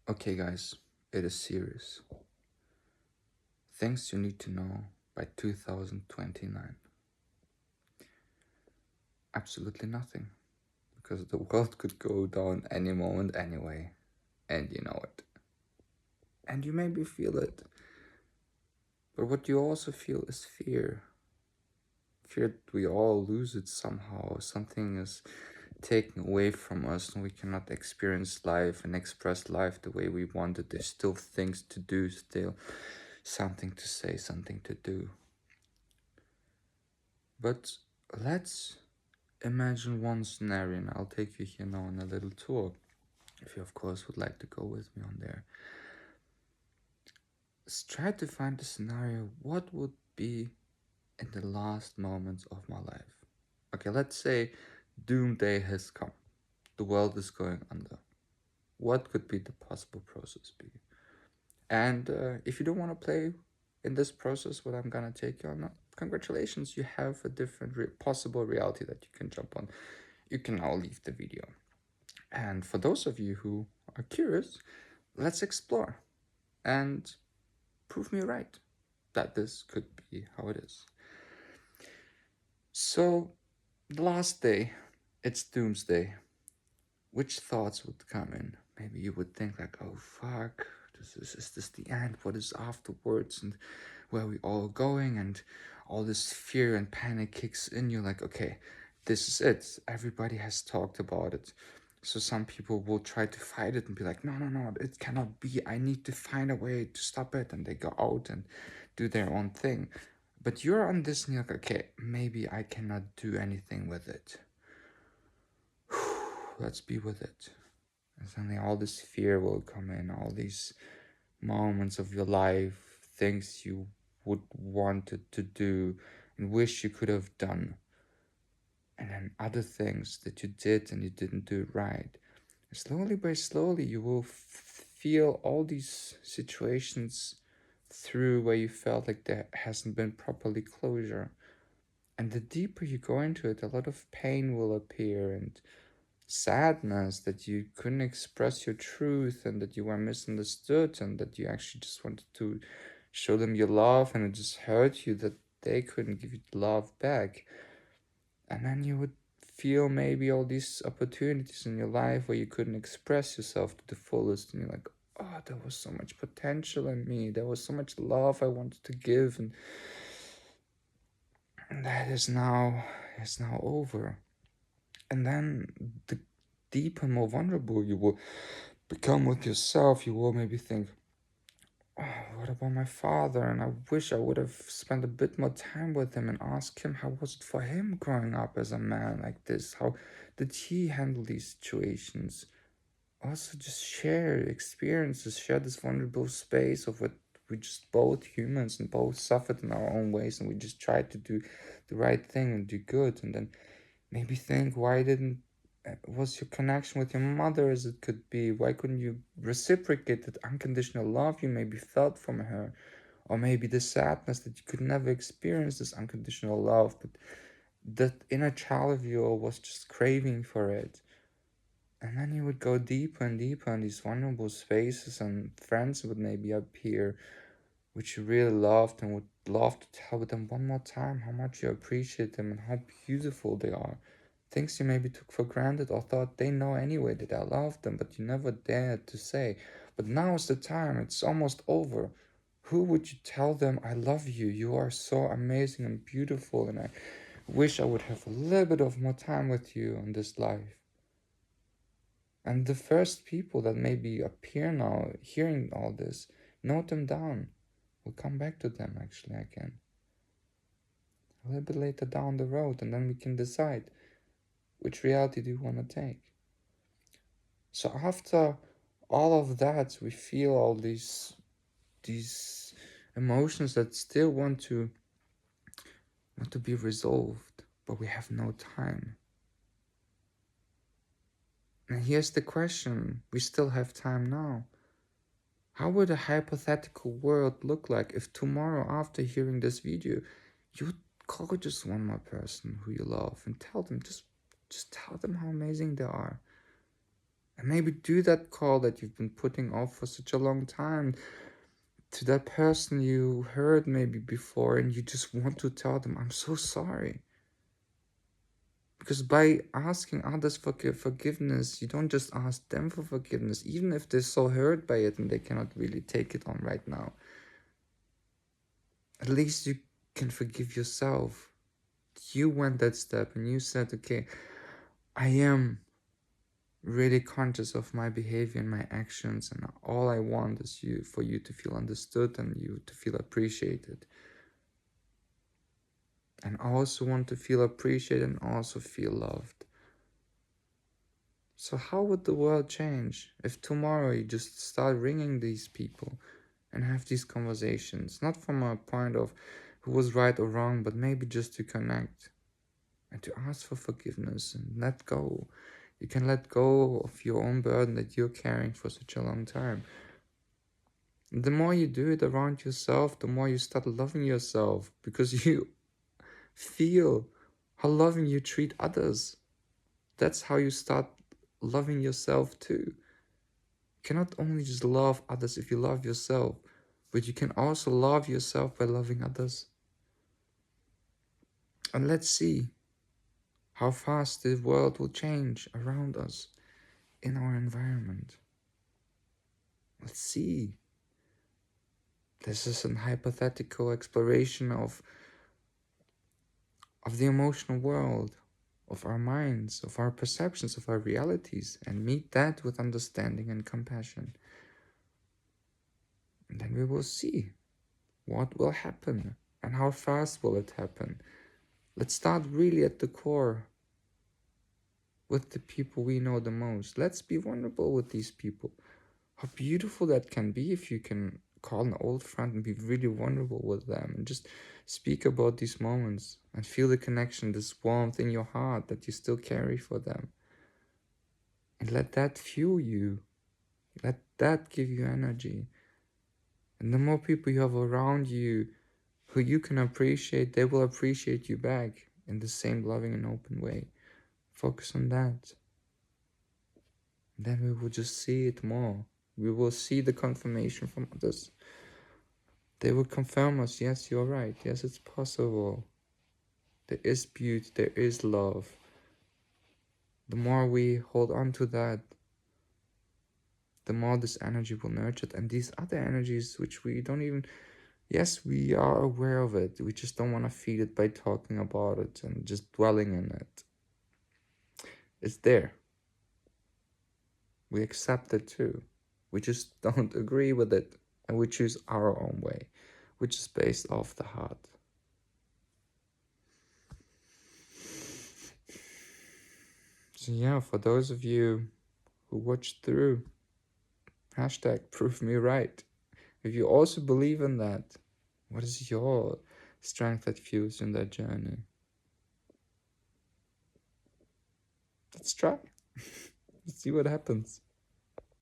Okay guys, it is serious. Things you need to know by 2029. Absolutely nothing, because the world could go down any moment anyway, and you know it. And you maybe feel it, but what you also feel is fear. Fear that we all lose it somehow, something is taken away from us and we cannot experience life and express life the way we want it. There's still things to do, still something to say, something to do. But let's imagine one scenario, and I'll take you here now on a little tour, if you of course would like to go with me on there. Let's try to find a scenario, what would be in the last moments of my life. Okay, let's say doomsday has come. The world is going under. What could be the possible process be? And if you don't want to play in this process, what I'm gonna take you on, congratulations, you have a different possible reality that you can jump on. You can now leave the video. And for those of you who are curious, let's explore and prove me right that this could be how it is. So, the last day, it's doomsday. Which thoughts would come in? Maybe you would think like, oh fuck, is this the end? What is afterwards? And where are we all going? And all this fear and panic kicks in you like, okay, this is it. Everybody has talked about it. So some people will try to fight it and be like, no, no, no, it cannot be. I need to find a way to stop it. And they go out and do their own thing. But you're on this and you're like, okay, maybe I cannot do anything with it. Let's be with it. And suddenly all this fear will come in, all these moments of your life, things you would wanted to do and wish you could have done. And then other things that you did and you didn't do it right. Slowly by slowly, you will feel all these situations through where you felt like there hasn't been properly closure. And the deeper you go into it, a lot of pain will appear and sadness that you couldn't express your truth and that you were misunderstood and that you actually just wanted to show them your love and it just hurt you that they couldn't give you the love back. And then you would feel maybe all these opportunities in your life where you couldn't express yourself to the fullest and you're like, oh, there was so much potential in me, there was so much love I wanted to give, and that is now over. And then the deeper and more vulnerable you will become with yourself, you will maybe think, oh, what about my father? And I wish I would have spent a bit more time with him and asked him how was it for him growing up as a man like this? How did he handle these situations? Also, just share experiences, share this vulnerable space of what we just both humans and both suffered in our own ways, and we just tried to do the right thing and do good, and then maybe think, why didn't was your connection with your mother as it could be? Why couldn't you reciprocate that unconditional love you maybe felt from her? Or maybe the sadness that you could never experience this unconditional love, but that inner child of yours was just craving for it. And then you would go deeper and deeper in these vulnerable spaces, and friends would maybe appear which you really loved and would love to tell them one more time how much you appreciate them and how beautiful they are. Things you maybe took for granted or thought they know anyway that I love them, but you never dared to say. But now is the time, it's almost over. Who would you tell them, I love you, you are so amazing and beautiful, and I wish I would have a little bit of more time with you in this life? And the first people that maybe appear now, hearing all this, note them down. We'll come back to them actually again a little bit later down the road, and then we can decide which reality do you want to take. So after all of that, we feel all these emotions that still want to be resolved, but we have no time. And here's the question, we still have time now. How would a hypothetical world look like if tomorrow, after hearing this video, you would call just one more person who you love and tell them, just tell them how amazing they are. And maybe do that call that you've been putting off for such a long time to that person you heard maybe before, and you just want to tell them, I'm so sorry. Because by asking others for forgiveness, you don't just ask them for forgiveness, even if they're so hurt by it and they cannot really take it on right now. At least you can forgive yourself. You went that step and you said, okay, I am really conscious of my behavior and my actions, and all I want is for you to feel understood and you to feel appreciated. And I also want to feel appreciated and also feel loved. So how would the world change if tomorrow you just start ringing these people and have these conversations, not from a point of who was right or wrong, but maybe just to connect and to ask for forgiveness and let go. You can let go of your own burden that you're carrying for such a long time. The more you do it around yourself, the more you start loving yourself, because you feel how loving you treat others. That's how you start loving yourself too. You cannot only just love others if you love yourself, but you can also love yourself by loving others. And let's see how fast the world will change around us in our environment. Let's see. This is a hypothetical exploration of the emotional world, of our minds, of our perceptions, of our realities, and meet that with understanding and compassion. And then we will see what will happen and how fast will it happen. Let's start really at the core with the people we know the most. Let's be vulnerable with these people. How beautiful that can be if you can call an old friend and be really vulnerable with them and just speak about these moments and feel the connection, this warmth in your heart that you still carry for them. And let that fuel you. Let that give you energy. And the more people you have around you who you can appreciate, they will appreciate you back in the same loving and open way. Focus on that. Then we will just see it more. We will see the confirmation from others. They will confirm us, yes, you're right. Yes, it's possible. There is beauty, there is love. The more we hold on to that, the more this energy will nurture it. And these other energies, which we don't even, yes, we are aware of it. We just don't want to feed it by talking about it and just dwelling in it. It's there. We accept it too. We just don't agree with it, and we choose our own way, which is based off the heart. So yeah, for those of you who watched through, hashtag prove me right. If you also believe in that, what is your strength that fuels in that journey? Let's try. Let's see what happens.